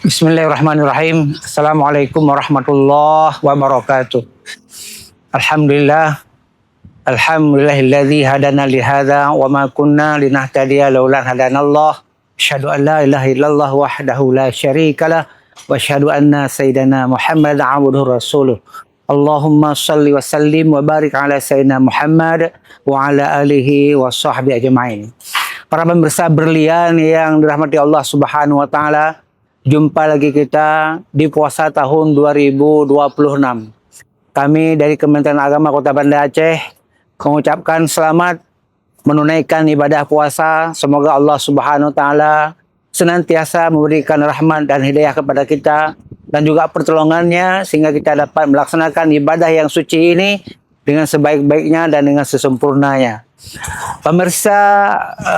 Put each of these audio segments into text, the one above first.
Bismillahirrahmanirrahim. Assalamualaikum warahmatullahi wabarakatuh. Alhamdulillah. Alhamdulillahilladzi hadana lihada wa ma kunna linahtadiya laula hadanallah. Asyhadu an la ilaha illallah wahdahu la syarikalah wa asyhadu anna sayyidina Muhammadan abduhu rasuluh. Allahumma shalli wa sallim wa barik ala sayyidina Muhammad wa ala alihi wa sahbihi ajma'in. Para pemirsa berlian yang dirahmati Allah Subhanahu wa taala, jumpa lagi kita di puasa tahun 2026. Kami dari Kementerian Agama Kota Banda Aceh mengucapkan selamat menunaikan ibadah puasa. Semoga Allah Subhanahu wa taala senantiasa memberikan rahmat dan hidayah kepada kita dan juga pertolongannya sehingga kita dapat melaksanakan ibadah yang suci ini dengan sebaik-baiknya dan dengan sesempurnanya. Pemirsa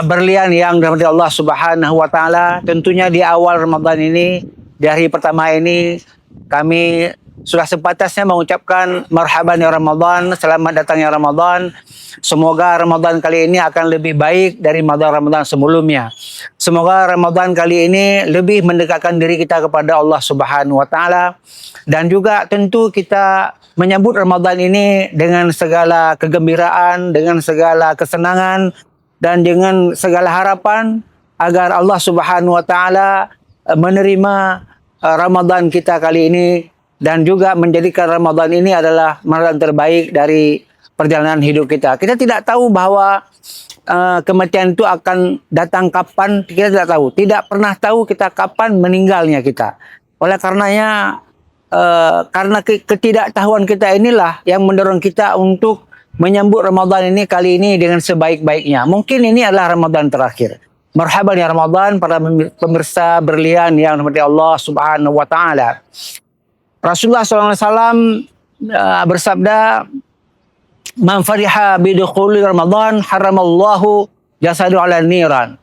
berlian yang dirahmati Allah Subhanahu wa taala, tentunya di awal Ramadan ini, di hari pertama ini kami sudah sepatasnya mengucapkan marhaban ya Ramadan, selamat datang ya Ramadan. Semoga Ramadan kali ini akan lebih baik dari Ramadan sebelumnya. Semoga Ramadan kali ini lebih mendekatkan diri kita kepada Allah Subhanahu wa taala, dan juga tentu kita menyambut Ramadan ini dengan segala kegembiraan, dengan segala kesenangan, dan dengan segala harapan agar Allah Subhanahu wa taala menerima Ramadan kita kali ini dan juga menjadikan Ramadan ini adalah Ramadan terbaik dari perjalanan hidup kita. Kita tidak tahu bahwa kematian itu akan datang kapan, kita tidak tahu. Tidak pernah tahu kita kapan meninggalnya kita. Oleh karenanya, karena ketidaktahuan kita inilah yang mendorong kita untuk menyambut Ramadan ini kali ini dengan sebaik-baiknya. Mungkin ini adalah Ramadan terakhir. Marhaban ya Ramadan, para pemirsa berlian yang dirahmati Allah Subhanahu wa taala. Rasulullah SAW bersabda, "Man fariha bidukhuli Ramadan haramallahu jasadu ala niran."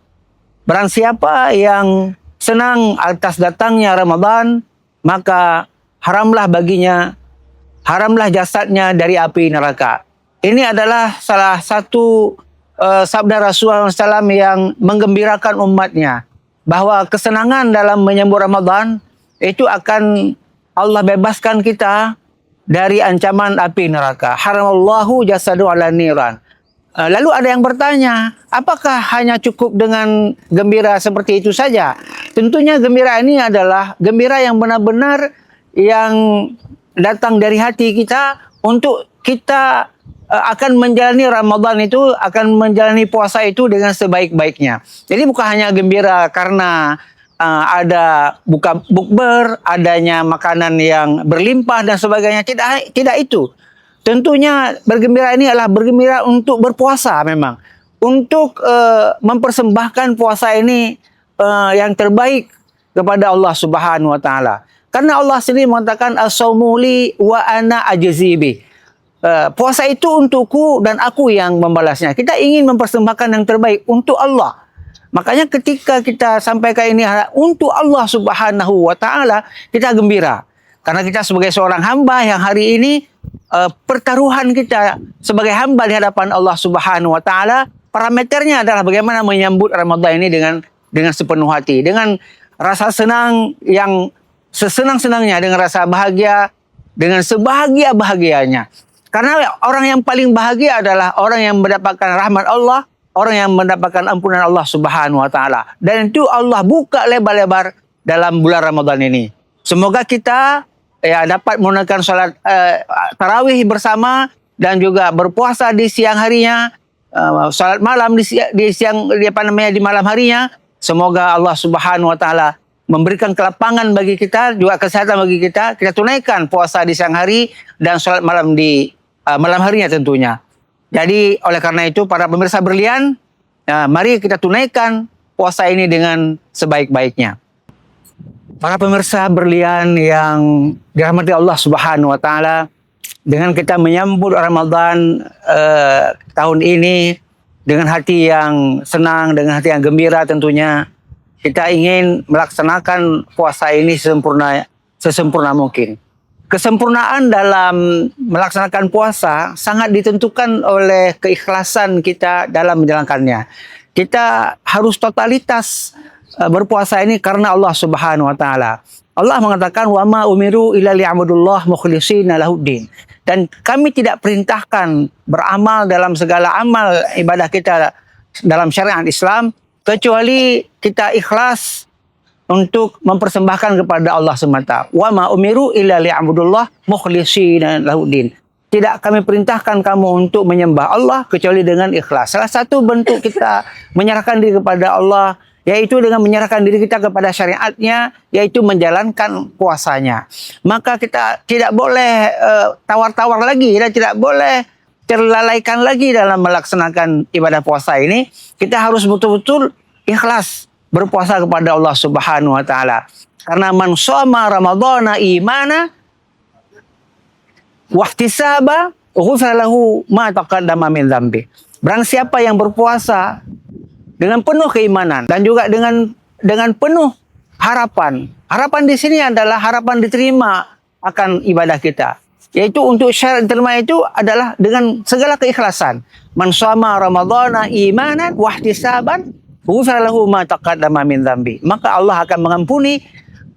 Barang siapa yang senang atas datangnya Ramadan, maka haramlah baginya, haramlah jasadnya dari api neraka. Ini adalah salah satu sabda Rasulullah SAW yang menggembirakan umatnya, bahwa kesenangan dalam menyambut Ramadan itu akan Allah bebaskan kita dari ancaman api neraka. Haramallahu jasadu ala niran. Lalu ada yang bertanya, apakah hanya cukup dengan gembira seperti itu saja? Tentunya gembira ini adalah gembira yang benar-benar yang datang dari hati kita untuk kita akan menjalani Ramadan itu, akan menjalani puasa itu dengan sebaik-baiknya. Jadi bukan hanya gembira karena ada buka bukber, adanya makanan yang berlimpah dan sebagainya. Tidak itu. Tentunya bergembira ini adalah bergembira untuk berpuasa memang. Untuk mempersembahkan puasa ini yang terbaik kepada Allah Subhanahu wa taala. Karena Allah sendiri mengatakan as-saumu li wa ana ajzibi. Puasa itu untukku dan aku yang membalasnya. Kita ingin mempersembahkan yang terbaik untuk Allah. Makanya ketika kita sampaikan ini untuk Allah Subhanahu wa taala, kita gembira. Karena kita sebagai seorang hamba yang hari ini pertaruhan kita sebagai hamba di hadapan Allah Subhanahu wa taala, parameternya adalah bagaimana menyambut Ramadan ini dengan sepenuh hati, dengan rasa senang yang sesenang-senangnya, dengan rasa bahagia, dengan sebahagia-bahagianya. Karena orang yang paling bahagia adalah orang yang mendapatkan rahmat Allah, orang yang mendapatkan ampunan Allah Subhanahu wa taala. Dan itu Allah buka lebar-lebar dalam bulan Ramadan ini. Semoga kita dapat menunaikan salat tarawih bersama dan juga berpuasa di siang harinya, salat malam di malam harinya. Semoga Allah Subhanahu wa taala memberikan kelapangan bagi kita, juga kesehatan bagi kita. Kita tunaikan puasa di siang hari dan salat malam di malam harinya tentunya. Jadi oleh karena itu para pemirsa berlian, mari kita tunaikan puasa ini dengan sebaik-baiknya. Para pemirsa berlian yang dirahmati Allah Subhanahu wa taala, dengan kita menyambut Ramadan tahun ini dengan hati yang senang, dengan hati yang gembira tentunya, kita ingin melaksanakan puasa ini sesempurna mungkin. Kesempurnaan dalam melaksanakan puasa sangat ditentukan oleh keikhlasan kita dalam menjalankannya. Kita harus totalitas berpuasa ini karena Allah Subhanahu wa taala. Allah mengatakan wa ma umiru illa liya'budullah mukhlishina lahuddin. Dan kami tidak perintahkan beramal dalam segala amal ibadah kita dalam syariat Islam kecuali kita ikhlas untuk mempersembahkan kepada Allah semata. Wa ma umiru illa liya'budullah mukhlishina lahuddin. Tidak kami perintahkan kamu untuk menyembah Allah kecuali dengan ikhlas. Salah satu bentuk kita menyerahkan diri kepada Allah yaitu dengan menyerahkan diri kita kepada syariatnya, yaitu menjalankan puasanya. Maka kita tidak boleh tawar-tawar lagi dan tidak boleh terlalaikan lagi dalam melaksanakan ibadah puasa ini. Kita harus betul-betul ikhlas berpuasa kepada Allah Subhanahu wa taala. Karena man shoma ramadhana imana wahtisaba ghufira lahu ma taqaddama min dzambi. Barang siapa yang berpuasa dengan penuh keimanan dan juga dengan penuh harapan. Harapan di sini adalah harapan diterima akan ibadah kita. Yaitu untuk syarat diterima itu adalah dengan segala keikhlasan. Man shoma ramadhana imanan wahtisaban ghufira lahu ma taqaddama min dzambi. Maka Allah akan mengampuni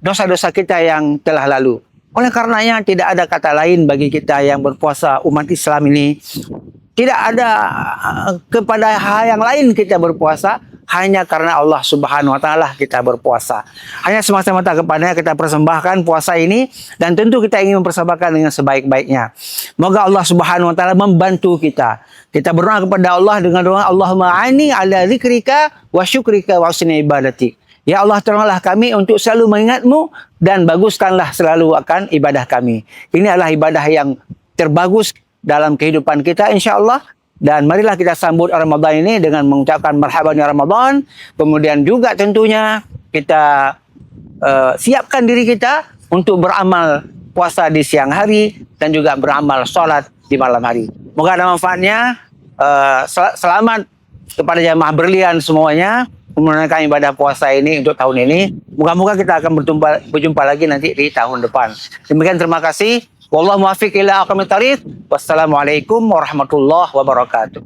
dosa-dosa kita yang telah lalu. Oleh karenanya tidak ada kata lain bagi kita yang berpuasa umat Islam ini. Tidak ada kepada hal yang lain kita berpuasa, hanya karena Allah Subhanahu wa taala kita berpuasa. Hanya semata-mata kepadanya kita persembahkan puasa ini, dan tentu kita ingin mempersembahkan dengan sebaik-baiknya. Moga Allah Subhanahu wa taala membantu kita. Kita berdoa kepada Allah dengan doa Allahumma a'inni ala dzikrika wa syukrika wa husni ibadati. Ya Allah, tolonglah kami untuk selalu mengingat-Mu dan baguskanlah selalu akan ibadah kami. Ini adalah ibadah yang terbagus dalam kehidupan kita insya-Allah. Dan marilah kita sambut Ramadan ini dengan mengucapkan marhaban ya Ramadan. Kemudian juga tentunya kita siapkan diri kita untuk beramal puasa di siang hari dan juga beramal sholat di malam hari. Moga ada manfaatnya. Selamat kepada jamaah berlian semuanya menunaikan ibadah puasa ini untuk tahun ini. Moga-moga kita akan berjumpa lagi nanti di tahun depan. Demikian, terima kasih. Wallahu muwaffiq ila aqwamit thariq. Wassalamualaikum warahmatullahi wabarakatuh.